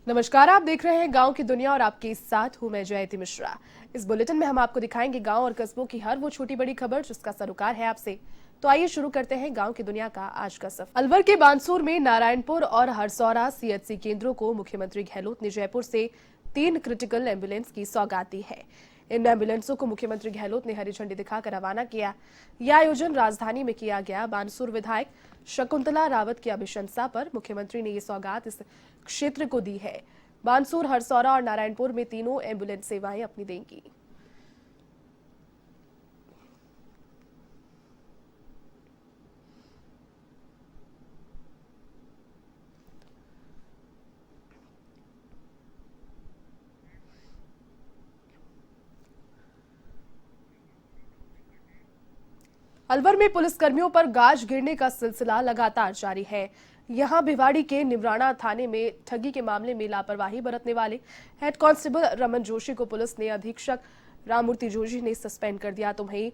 नमस्कार, आप देख रहे हैं गांव की दुनिया और आपके साथ हूं मैं जयती मिश्रा। इस बुलेटिन में हम आपको दिखाएंगे गांव और कस्बों की हर वो छोटी बड़ी खबर जिसका सरोकार है आपसे। तो आइए शुरू करते हैं गांव की दुनिया का आज का सफर। अलवर के बानसूर में नारायणपुर और हरसौरा सीएचसी केंद्रों को मुख्यमंत्री गहलोत ने जयपुर से 3 क्रिटिकल एम्बुलेंस की सौगात दी है। इन एम्बुलेंसों को मुख्यमंत्री गहलोत ने हरी झंडी दिखाकर रवाना किया। यह आयोजन राजधानी में किया गया। बानसूर विधायक शकुंतला रावत की अभिशंसा पर मुख्यमंत्री ने ये सौगात इस क्षेत्र को दी है। बानसूर, हरसौरा और नारायणपुर में तीनों एम्बुलेंस सेवाएं अपनी देंगी। अलवर में पुलिसकर्मियों पर गाज गिरने का सिलसिला लगातार जारी है। यहां भिवाड़ी के निमराना थाने में ठगी के मामले में लापरवाही बरतने वाले हेड कांस्टेबल रमन जोशी को पुलिस ने अधीक्षक राममूर्ति जोशी ने सस्पेंड कर दिया। तो वहीं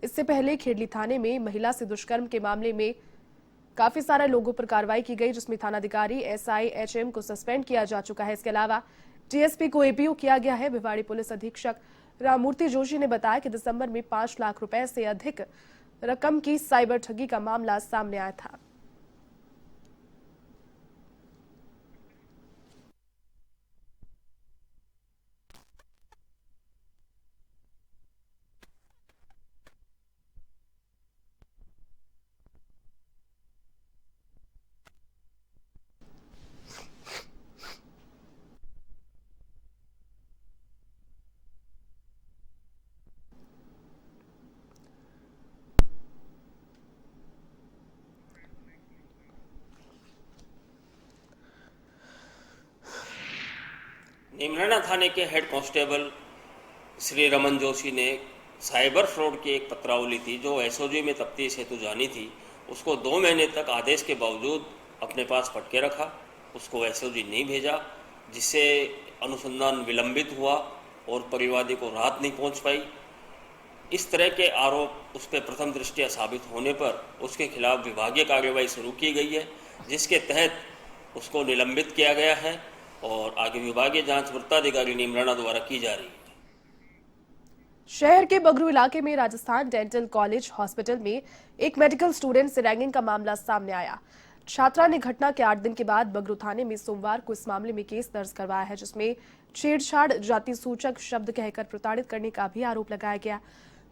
इससे पहले खेडली थाने में महिला से दुष्कर्म के मामले में काफी सारे लोगों पर कार्रवाई की गई, जिसमें थानाधिकारी SIHM को सस्पेंड किया जा चुका है। इसके अलावा DSP को APO किया गया है। भिवाड़ी पुलिस अधीक्षक राममूर्ति जोशी ने बताया कि दिसंबर में 5 लाख रुपए से अधिक रकम की साइबर ठगी का मामला सामने आया था। निमराना थाने के हेड कांस्टेबल श्री रमन जोशी ने साइबर फ्रॉड की एक पत्रावली थी जो SOG में तफ्तीश हेतु जानी थी। उसको 2 महीने तक आदेश के बावजूद अपने पास पटके रखा, उसको SOG नहीं भेजा, जिससे अनुसंधान विलंबित हुआ और परिवादी को राहत नहीं पहुंच पाई। इस तरह के आरोप उस पर प्रथम दृष्टया साबित होने पर उसके खिलाफ विभागीय कार्यवाही शुरू की गई है, जिसके तहत उसको निलंबित किया गया है और आगे विभागीय जांच वृत्ताधिकारी निमराना द्वारा की जा रही है। शहर के बगरू इलाके में राजस्थान डेंटल कॉलेज हॉस्पिटल में एक मेडिकल स्टूडेंट से रैगिंग का मामला सामने आया। छात्रा ने घटना के 8 दिन के बाद बगरू थाने में सोमवार को इस मामले में केस दर्ज करवाया है, जिसमें छेड़छाड़, जाति सूचक शब्द कहकर प्रताड़ित करने का भी आरोप लगाया गया।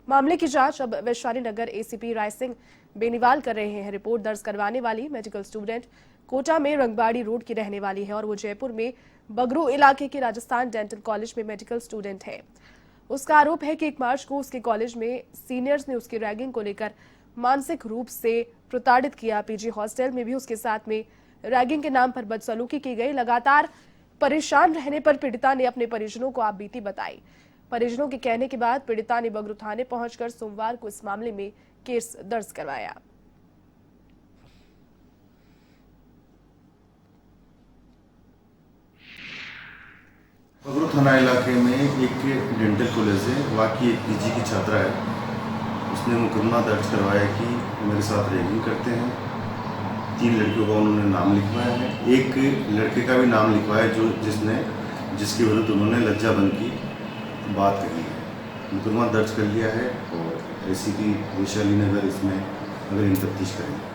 मामले की जांच अब वैशाली नगर ACP राय सिंह बेनीवाल कर रहे हैं। रिपोर्ट दर्ज करवाने वाली मेडिकल स्टूडेंट कोटा में रंगबाड़ी रोड की रहने वाली है और वो जयपुर में बगरू इलाके के राजस्थान डेंटल कॉलेज में मेडिकल स्टूडेंट है। उसका आरोप है कि 1 मार्च को उसके कॉलेज में सीनियर्स ने उसकी रैगिंग को लेकर मानसिक रूप से प्रताड़ित किया। PG हॉस्टल में भी उसके साथ में रैगिंग के नाम पर बदसलूकी की गई। लगातार परेशान रहने पर पीड़िता ने अपने परिजनों को आपबीती बताई। परिजनों के कहने के बाद पीड़िता ने बगरू थाने पहुंचकर सोमवार को इस मामले में केस दर्ज करवाया। बगरू थाना इलाके में एक डेंटल कॉलेज है, वहाँ की एक PG की छात्रा है। उसने मुकदमा दर्ज करवाया कि मेरे साथ रैगिंग करते हैं। 3 लड़कियों का उन्होंने नाम लिखवाया है, एक लड़के का भी नाम लिखवाया जिसके विरुद्ध उन्होंने लज्जाबंद की बात कही है। मुकदमा दर्ज कर लिया है और ACP वैशाली नगर इसमें अगली तफ्तीश करेंगे।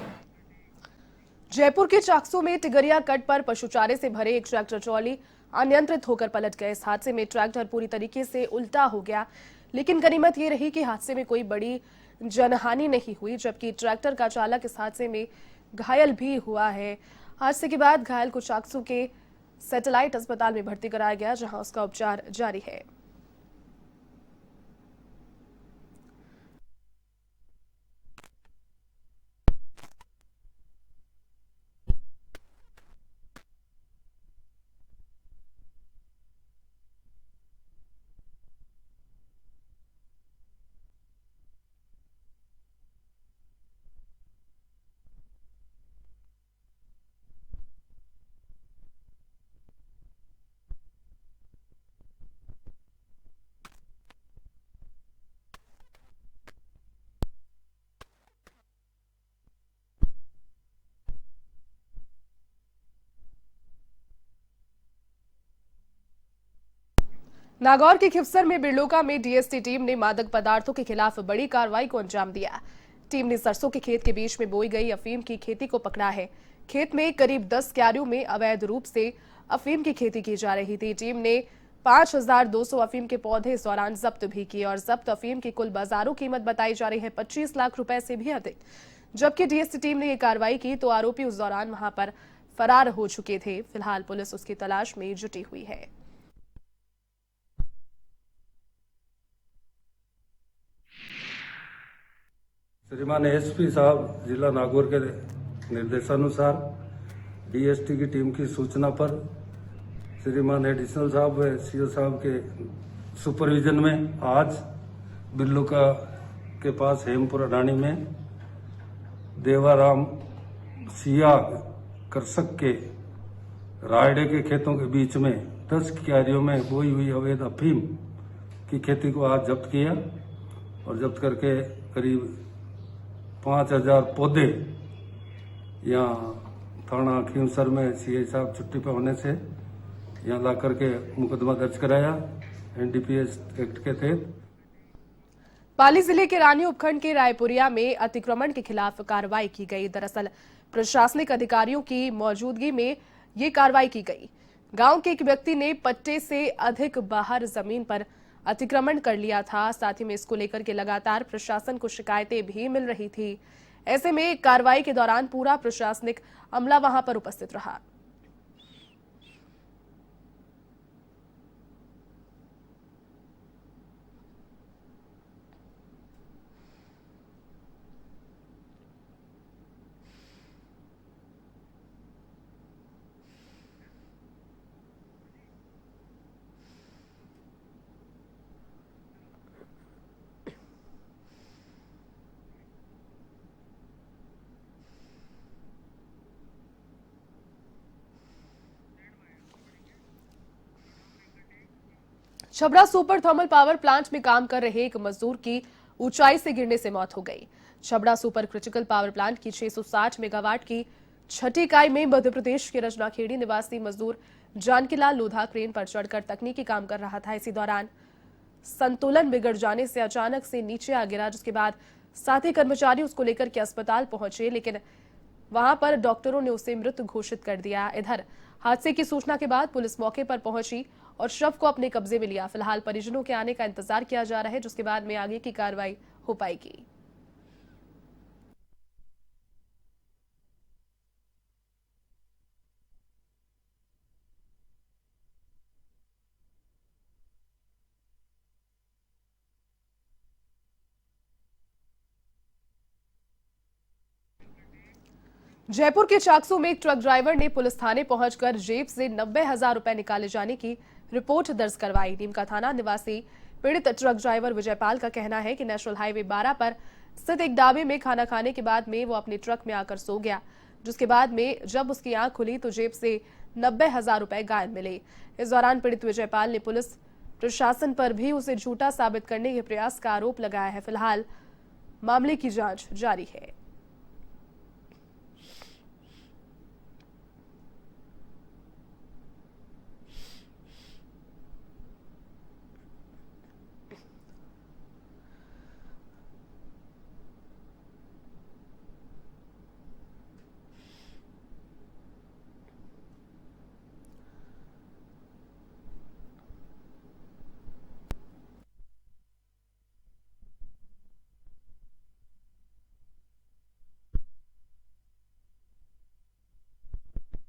जयपुर के चाकसू में टिगरिया कट पर पशुचारे से भरे एक ट्रैक्टर ट्रॉली अनियंत्रित होकर पलट गए। इस हादसे में ट्रैक्टर पूरी तरीके से उल्टा हो गया, लेकिन गनीमत ये रही कि हादसे में कोई बड़ी जनहानि नहीं हुई, जबकि ट्रैक्टर का चालक इस हादसे में घायल भी हुआ है। हादसे के बाद घायल को चाकसू के सैटेलाइट अस्पताल में भर्ती कराया गया, जहां उसका उपचार जारी है। नागौर के खिवसर में बिरलोका में डीएसटी टीम ने मादक पदार्थों के खिलाफ बड़ी कार्रवाई को अंजाम दिया। टीम ने सरसों के खेत के बीच में बोई गई अफीम की खेती को पकड़ा है। खेत में करीब 10 क्यारियों में अवैध रूप से अफीम की खेती की जा रही थी। टीम ने 5200 अफीम के पौधे इस दौरान जब्त भी किए और जब्त अफीम की कुल बाजारों कीमत बताई जा रही है 25 लाख रुपए से भी अधिक। जबकि डीएसटी टीम ने यह कार्रवाई की तो आरोपी उस दौरान वहां पर फरार हो चुके थे। फिलहाल पुलिस उसकी तलाश में जुटी हुई है। श्रीमान एसपी साहब जिला नागौर के निर्देशानुसार डीएसटी की टीम की सूचना पर श्रीमान एडिशनल साहब व सीओ साहब के सुपरविजन में आज बिल्लुका के पास हेमपुर अडानी में देवाराम सिया करसक के रायडे के खेतों के बीच में 10 क्यारियों में बोई हुई अवैध अफीम की खेती को आज जब्त किया और जब्त करके करीब 5000 पौधे यहाँ थाना खींवसर में सीआई साहब छुट्टी पर होने से यहाँ ला करके मुकदमा दर्ज कराया एनडीपीएस एक्ट के तहत। पाली जिले के रानी उपखंड के रायपुरिया में अतिक्रमण के खिलाफ कार्रवाई की गई। दरअसल प्रशासनिक अधिकारियों की मौजूदगी में ये कार्रवाई की गई। गांव के एक व्यक्ति ने पट्टे से अधिक बाहर जमीन पर अतिक्रमण कर लिया था। साथ ही में इसको लेकर के लगातार प्रशासन को शिकायतें भी मिल रही थी। ऐसे में कार्रवाई के दौरान पूरा प्रशासनिक अमला वहां पर उपस्थित रहा। Chhabra super thermal power plant में काम कर रहे एक मजदूर की ऊंचाई से गिरने से मौत हो गई। Chhabra super critical power plant की 660 मेगावाट की छठी इकाई में मध्य प्रदेश के रजनाखेड़ी निवासी मजदूर जानकीलाल लोधा क्रेन पर चढ़कर तकनीकी काम कर रहा था। इसी दौरान संतुलन बिगड़ जाने से अचानक से नीचे आ गिरा, जिसके बाद साथी कर्मचारी उसको लेकर के अस्पताल पहुंचे, लेकिन वहां पर डॉक्टरों ने उसे मृत घोषित कर दिया। इधर हादसे की सूचना के बाद पुलिस मौके पर पहुंची और शव को अपने कब्जे में लिया। फिलहाल परिजनों के आने का इंतजार किया जा रहा है, जिसके बाद में आगे की कार्रवाई हो पाएगी। जयपुर के चाकसू में एक ट्रक ड्राइवर ने पुलिस थाने पहुंचकर जेब से 90,000 रुपए निकाले जाने की रिपोर्ट दर्ज करवाई। नीमका थाना निवासी पीड़ित ट्रक ड्राइवर विजयपाल का कहना है कि नेशनल हाईवे 12 पर स्थित एक ढाबे में खाना खाने के बाद में वो अपने ट्रक में आकर सो गया, जिसके बाद में जब उसकी आंख खुली तो जेब से 90,000 रुपए गायब मिले। इस दौरान पीड़ित विजयपाल ने पुलिस प्रशासन पर भी उसे झूठा साबित करने के प्रयास का आरोप लगाया है। फिलहाल मामले की जांच जारी है।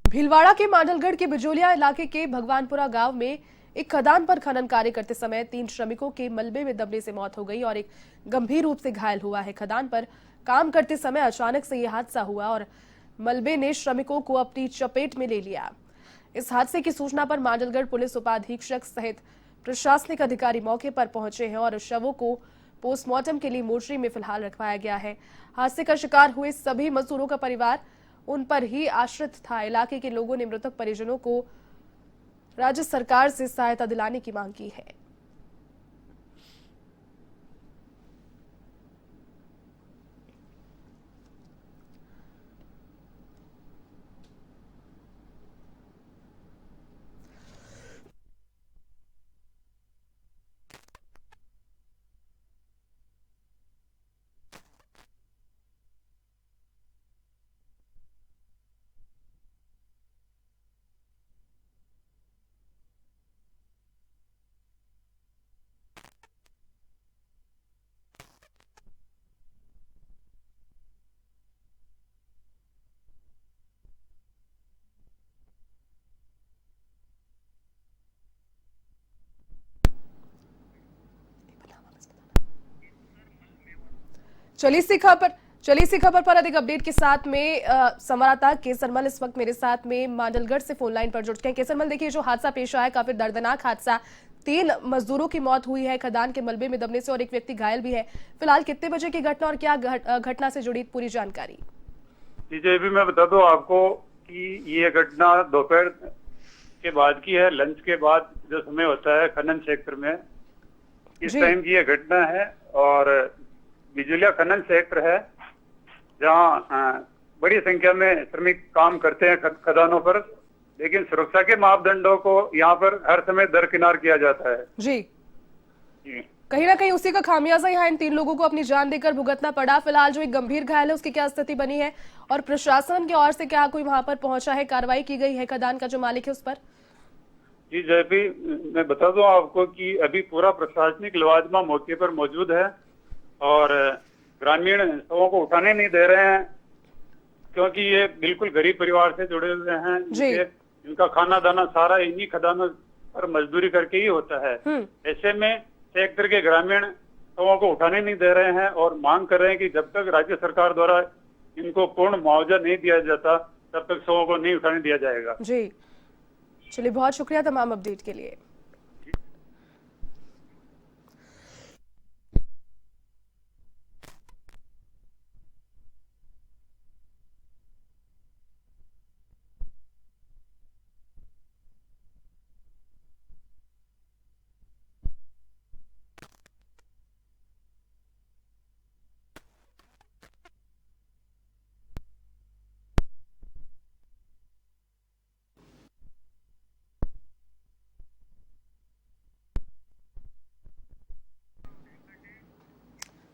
भीलवाड़ा के मांडलगढ़ के बिजोलिया इलाके के भगवानपुरा गांव में एक खदान पर खनन कार्य करते समय 3 श्रमिकों के मलबे में दबने से मौत हो गई और एक गंभीर रूप से घायल हुआ है। खदान पर काम करते समय अचानक से यह हादसा हुआ और मलबे ने श्रमिकों को अपनी चपेट में ले लिया। इस हादसे की सूचना पर मांडलगढ़ पुलिस उपाधीक्षक सहित प्रशासनिक अधिकारी मौके पर पहुंचे हैं और शवों को पोस्टमार्टम के लिए मोर्चरी में फिलहाल रखवाया गया है। हादसे का शिकार हुए सभी मजदूरों का परिवार उन पर ही आश्रित था। इलाके के लोगों ने मृतक परिजनों को राज्य सरकार से सहायता दिलाने की मांग की है। चलिए इसी खबर पर अधिक अपडेट के साथ में संवाददाता केसरमल इस वक्त मेरे साथ में मांडलगढ़ से फोन लाइन पर जुड़ चुके हैं। केसरमल, देखिए जो हादसा पेश आया काफी दर्दनाक हादसा, 3 मजदूरों की मौत हुई है खदान के मलबे में दबने से और एक व्यक्ति घायल भी है। फिलहाल कितने बजे की घटना और क्या घटना से जुड़ी पूरी जानकारी? जी भी मैं बता दूं आपको कि ये घटना दोपहर के बाद की है। लंच के बाद जो समय होता है खनन क्षेत्र में, इस टाइम की ये घटना है। और बिजुलिया खनन क्षेत्र है जहां बड़ी संख्या में श्रमिक काम करते हैं खदानों पर, लेकिन सुरक्षा के मापदंडों को यहाँ पर हर समय दरकिनार किया जाता है। जी कहीं ना कहीं उसी का खामियाजा यहाँ इन 3 लोगों को अपनी जान देकर भुगतना पड़ा। फिलहाल जो एक गंभीर घायल है उसकी क्या स्थिति बनी है और प्रशासन की ओर से क्या कोई वहां पर पहुंचा है, कार्रवाई की गई है खदान का जो मालिक है उस पर? जी जयपी, मैं बता दूं आपको कि अभी पूरा प्रशासनिक लवाजमा मौके पर मौजूद है और ग्रामीण शवों को उठाने नहीं दे रहे हैं, क्योंकि ये बिल्कुल गरीब परिवार से जुड़े हुए हैं। इनका खाना दाना सारा इन्हीं खदानों पर मजदूरी करके ही होता है। ऐसे में क्षेत्र के ग्रामीण शवों को उठाने नहीं दे रहे हैं और मांग कर रहे हैं कि जब तक राज्य सरकार द्वारा इनको पूर्ण मुआवजा नहीं दिया जाता तब तक शवों को नहीं उठाने दिया जाएगा। जी चलिए, बहुत शुक्रिया तमाम अपडेट के लिए।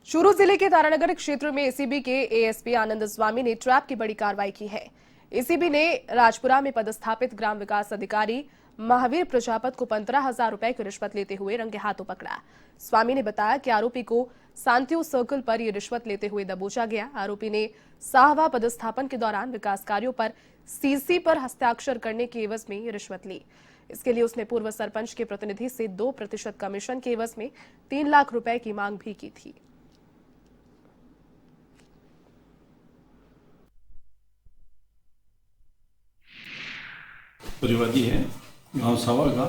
चूरू जिले के तारानगर क्षेत्र में एसीबी के एएसपी आनंद स्वामी ने ट्रैप की बड़ी कार्रवाई की है। एसीबी ने राजपुरा में पदस्थापित ग्राम विकास अधिकारी महावीर प्रजापत को 15,000 रुपए की रिश्वत लेते हुए रंगे हाथों पकड़ा। स्वामी ने बताया कि आरोपी को सांतियो सर्कल पर यह रिश्वत लेते हुए दबोचा गया। आरोपी ने साहवा पदस्थापन के दौरान विकास कार्यों पर सीसी पर हस्ताक्षर करने की एवज में यह रिश्वत ली। इसके लिए उसने पूर्व सरपंच के प्रतिनिधि से 2% कमीशन के एवज में 3 लाख रुपए की मांग भी की थी। परिवादी है गांव सावा का,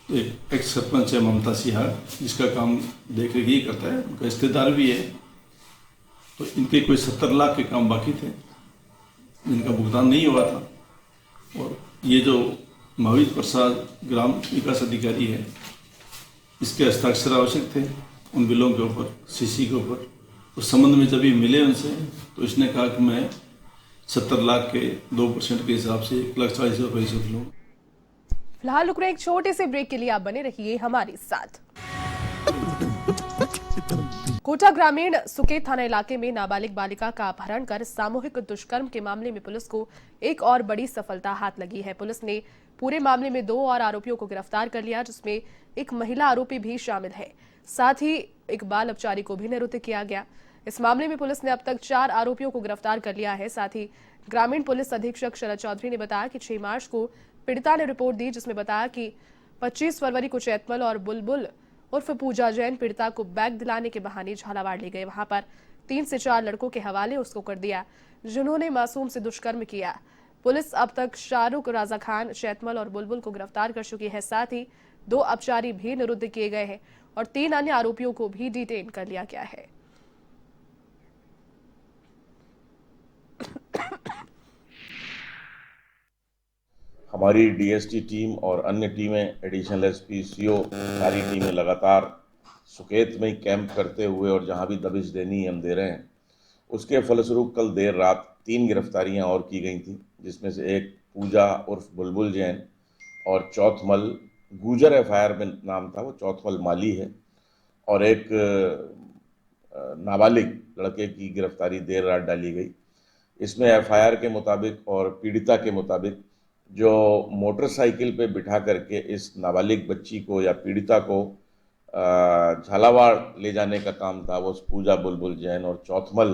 एक एक्स सरपंच है ममता सिहार, जिसका काम देख रेख ही करता है, उनका रिश्तेदार भी है। तो इनके कोई 70 लाख के काम बाकी थे जिनका भुगतान नहीं हुआ था। और ये जो महावीर प्रसाद ग्राम विकास अधिकारी है, इसके हस्ताक्षर आवश्यक थे उन बिलों के ऊपर, सीसी के ऊपर। उस संबंध में जब ये मिले उनसे तो इसने कहा कि मैं 70 लाख के 2% के हिसाब से 1,40,000 रुपये से लूँ। फिलहाल रुक रहे एक छोटे से ब्रेक के लिए, आप बने रहिए हमारे साथ। कोटा ग्रामीण सुकेत थाना इलाके में नाबालिग बालिका का अपहरण कर सामूहिक दुष्कर्म के मामले में पुलिस को एक और बड़ी सफलता हाथ लगी है। पुलिस ने पूरे मामले में 2 और आरोपियों को गिरफ्तार कर लिया, जिसमें एक महिला आरोपी भी शामिल है। साथ ही एक बाल अपचारी को भी निरुद्ध किया गया। इस मामले में पुलिस ने अब तक 4 आरोपियों को गिरफ्तार कर लिया है। साथ ही ग्रामीण पुलिस अधीक्षक शरद चौधरी ने बताया कि 6 मार्च को पीड़िता ने रिपोर्ट दी, जिसमें बताया कि 25 फरवरी को चैतमल और बुलबुल उर्फ पूजा जैन पीड़िता को बैग दिलाने के बहाने झालावाड़ ले गए। वहां पर 3 से 4 लड़कों के हवाले उसको कर दिया, जिन्होंने मासूम से दुष्कर्म किया। पुलिस अब तक शाहरुख, राजा खान, चैतमल और बुलबुल को गिरफ्तार कर चुकी है। साथ ही 2 अपचारी भी निरुद्ध किए गए हैं और 3 अन्य आरोपियों को भी डिटेन कर लिया गया है। हमारी डीएसटी टीम और अन्य टीमें, एडिशनल एसपी, सीओ, सारी टीमें लगातार सुकेत में कैंप करते हुए और जहां भी दबिश देनी हम दे रहे हैं, उसके फलस्वरूप कल देर रात 3 गिरफ्तारियां और की गई थी, जिसमें से एक पूजा उर्फ बुलबुल जैन और चौथमल गुजर एफआईआर में नाम था, वो चौथमल माली है। और एक नाबालिग लड़के की गिरफ्तारी देर रात डाली गई। इसमें एफआईआर के मुताबिक और पीड़िता के मुताबिक जो मोटरसाइकिल पे बिठा करके इस नाबालिग बच्ची को या पीड़िता को झालावाड़ ले जाने का काम था, वो पूजा बुलबुल जैन और चौथमल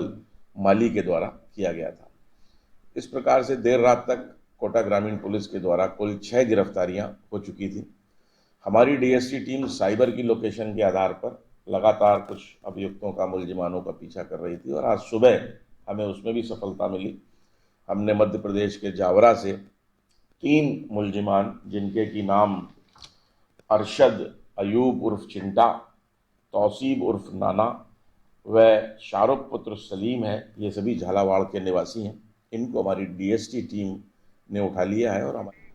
माली के द्वारा किया गया था। इस प्रकार से देर रात तक कोटा ग्रामीण पुलिस के द्वारा कुल 6 गिरफ्तारियां हो चुकी थी। हमारी डीएसटी टीम साइबर की लोकेशन के आधार पर लगातार कुछ अभियुक्तों का, मुलजिमानों का पीछा कर रही थी और आज सुबह हमें उसमें भी सफलता मिली। हमने मध्य प्रदेश के जावरा से 3 मुलजिमान, जिनके की नाम अरशद अयूब उर्फ चिंटा, तौसीब उर्फ नाना व शाहरुख पुत्र सलीम है, ये सभी झालावाड़ के निवासी हैं। इनको हमारी डीएसटी टीम ने उठा लिया है और हमारी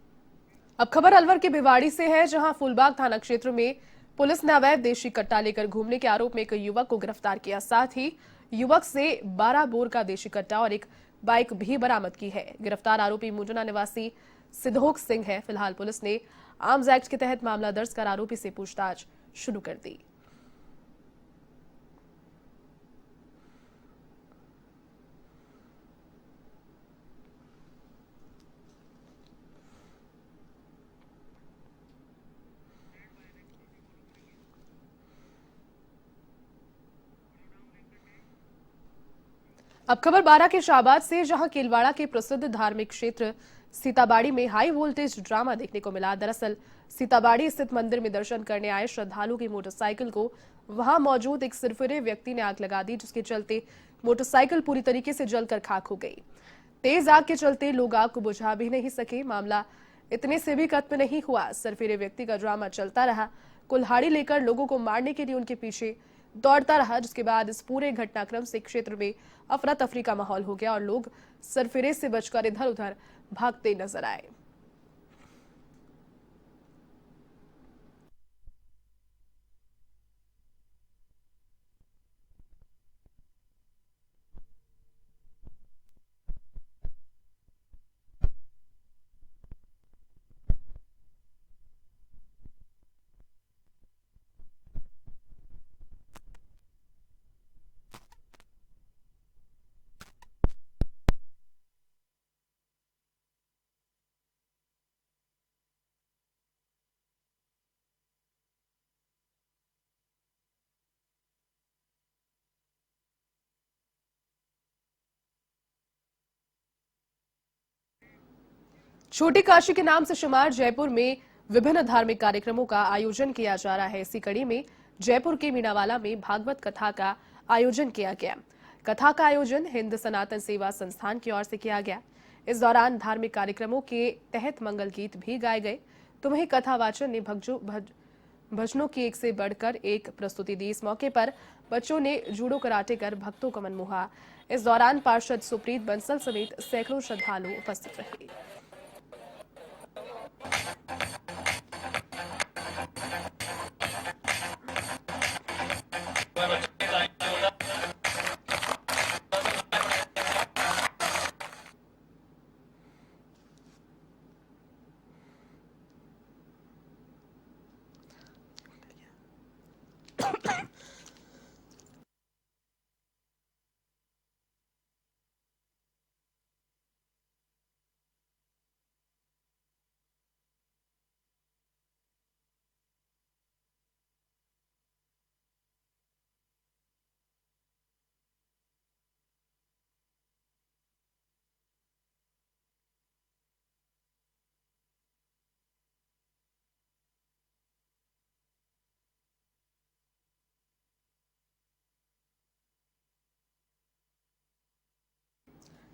अब खबर अलवर के भिवाड़ी से है, जहां फूलबाग थाना क्षेत्र में पुलिस ने अवैध देशी कट्टा लेकर घूमने के आरोप में एक युवक को गिरफ्तार किया। साथ ही युवक से 12 बोर का देशी कट्टा और एक बाइक भी बरामद की है। गिरफ्तार आरोपी मुंजना निवासी सिद्धोक सिंह है। फिलहाल पुलिस ने आर्म्स एक्ट के तहत मामला दर्ज कर आरोपी से पूछताछ शुरू कर दी। अब खबर बारा के शाहबाद से, जहां केलवाड़ा के प्रसिद्ध धार्मिक क्षेत्र सीताबाड़ी में हाई वोल्टेज ड्रामा देखने को मिला। दरअसल सीताबाड़ी स्थित मंदिर में दर्शन करने आए श्रद्धालु की मोटरसाइकिल को वहां मौजूद एक सिरफिरे व्यक्ति ने आग लगा दी, जिसके चलते मोटरसाइकिल पूरी तरीके से जलकर खाक हो गई। तेज आग के चलते लोग आग को बुझा भी नहीं सके। मामला इतने से भी खत्म नहीं हुआ। सिरफिरे व्यक्ति का ड्रामा चलता रहा। कुल्हाड़ी लेकर लोगों को मारने के लिए उनके पीछे दौड़ता रहा, जिसके बाद इस पूरे घटनाक्रम से क्षेत्र में अफरा तफरी का माहौल हो गया और लोग सरफिरे से बचकर इधर उधर भागते नजर आए। छोटी काशी के नाम से शुमार जयपुर में विभिन्न धार्मिक कार्यक्रमों का आयोजन किया जा रहा है। इसी कड़ी में जयपुर के मीनावाला में भागवत कथा का आयोजन किया गया। कथा का आयोजन हिंद सनातन सेवा संस्थान की ओर से किया गया। इस दौरान धार्मिक कार्यक्रमों के तहत मंगल गीत भी गाए गए। तो वहीं कथावाचन ने भजनों की एक से बढ़कर एक प्रस्तुति दी। इस मौके पर बच्चों ने जूडो कराटे कर भक्तों का मन मोहा। इस दौरान पार्षद सुप्रीत बंसल समेत सैकड़ों श्रद्धालु उपस्थित रहे।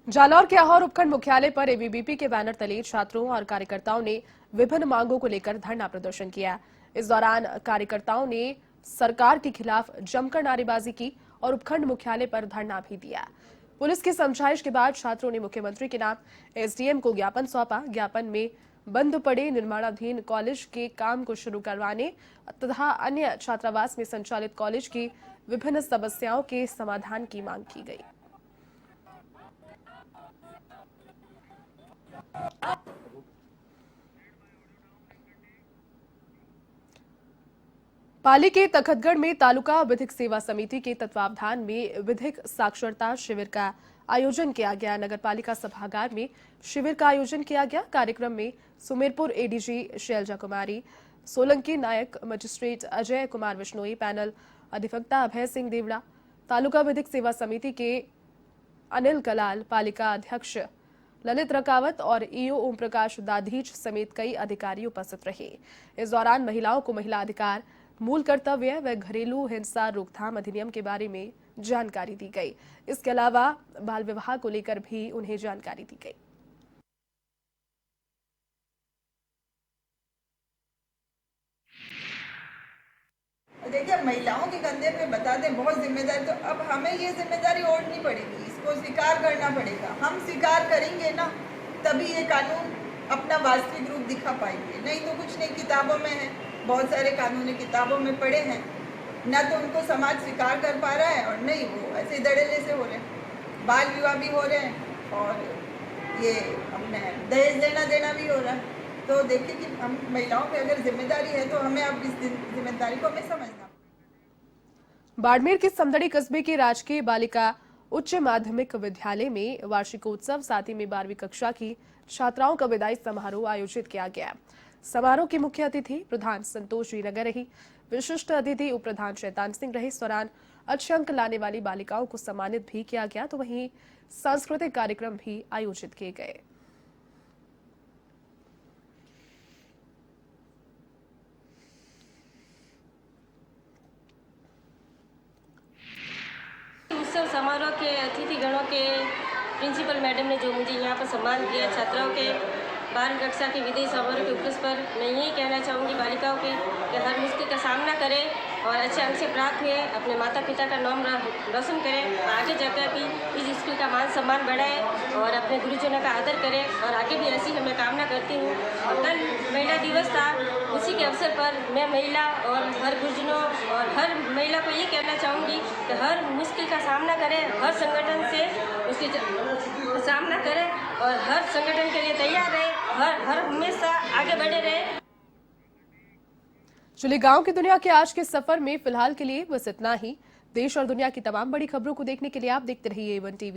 जालौर के आहोर उपखंड मुख्यालय पर एबीवीपी के बैनर तले छात्रों और कार्यकर्ताओं ने विभिन्न मांगों को लेकर धरना प्रदर्शन किया। इस दौरान कार्यकर्ताओं ने सरकार के खिलाफ जमकर नारेबाजी की और उपखंड मुख्यालय पर धरना भी दिया। पुलिस की समझाइश के बाद छात्रों ने मुख्यमंत्री के नाम एसडीएम को ज्ञापन सौंपा। ज्ञापन में बंद पड़े निर्माणाधीन कॉलेज के काम को शुरू करवाने तथा अन्य छात्रावास में संचालित कॉलेज की विभिन्न समस्याओं के समाधान की मांग की गई। पाली के तखतगढ़ में तालुका विधिक सेवा समिति के तत्वावधान में विधिक साक्षरता शिविर का आयोजन किया गया। नगर पालिका सभागार में शिविर का आयोजन किया गया। कार्यक्रम में सुमेरपुर एडीजी शैलजा कुमारी, सोलंकी नायक मजिस्ट्रेट अजय कुमार बिश्नोई, पैनल अधिवक्ता अभय सिंह देवड़ा, तालुका विधिक सेवा समिति के अनिल कलाल, पालिका अध्यक्ष ललित रकावत और ईओ ओम प्रकाश दाधीच समेत कई अधिकारी उपस्थित रहे। इस दौरान महिलाओं को महिला अधिकार, मूल कर्तव्य व घरेलू हिंसा रोकथाम अधिनियम के बारे में जानकारी दी गई। इसके अलावा बाल विवाह को लेकर भी उन्हें जानकारी दी गई। देखिए, महिलाओं के कंधे पे बता दें बहुत जिम्मेदारी, तो अब हमें ये जिम्मेदारी ओढ़नी पड़ेगी, इसको स्वीकार करना पड़ेगा। हम स्वीकार करेंगे ना, तभी ये कानून अपना वास्तविक रूप दिखा पाएंगे। नहीं तो कुछ नहीं, किताबों में है, बहुत सारे कानून किताबों में पढ़े हैं, ना तो उनको समाज स्वीकार कर पा रहा है और नहीं वो ऐसे धड़ल्ले से हो रहे हैं। बाल विवाह भी हो रहे हैं और ये अपने दहेज देना भी हो रहा है। तो देखिए कि हम महिलाओं पे अगर जिम्मेदारी है तो हमें अब इस जिम्मेदारी को हमें समझना। बाड़मेर के समदड़ी कस्बे के राजकीय बालिका उच्च माध्यमिक विद्यालय में वार्षिकोत्सव साथ ही में 12वीं कक्षा की छात्राओं का विदाई समारोह आयोजित किया गया। समारोह के मुख्य अतिथि प्रधान संतोष श्रीनगर रही। विशिष्ट अतिथि उप प्रधान शैतान सिंह रहे। इस दौरान अच्छे अंक लाने वाली बालिकाओं को सम्मानित भी किया गया, तो वहीं सांस्कृतिक कार्यक्रम भी आयोजित किए गए। उत्सव समारोह के अतिथि गणों के प्रिंसिपल मैडम ने जो मुझे यहाँ पर सम्मान किया, छात्राओं के 12वीं कक्षा के विदाई समारोह के उपलक्ष्य पर मैं यही कहना चाहूँगी बालिकाओं के कि हर मुश्किल का सामना करें और अच्छे अंक से प्राप्त हुए, अपने माता पिता का नाम रोशन करें और आगे जाकर भी इस स्कूल का मान सम्मान बढ़ाएं और अपने गुरुजनों का आदर करें और आगे भी ऐसी मैं कामना करती हूँ। और कल महिला दिवस था, उसी के अवसर पर मैं महिला और हर गुरुजनों और हर महिला को ये कहना चाहूँगी कि हर मुश्किल का सामना करें, हर संगठन से उसके सामना करें और हर संगठन के लिए तैयार रहे, हर हमेशा आगे बढ़े रहे। चलिए गांव की दुनिया के आज के सफर में फिलहाल के लिए बस इतना ही। देश और दुनिया की तमाम बड़ी खबरों को देखने के लिए आप देखते रहिए A1 TV।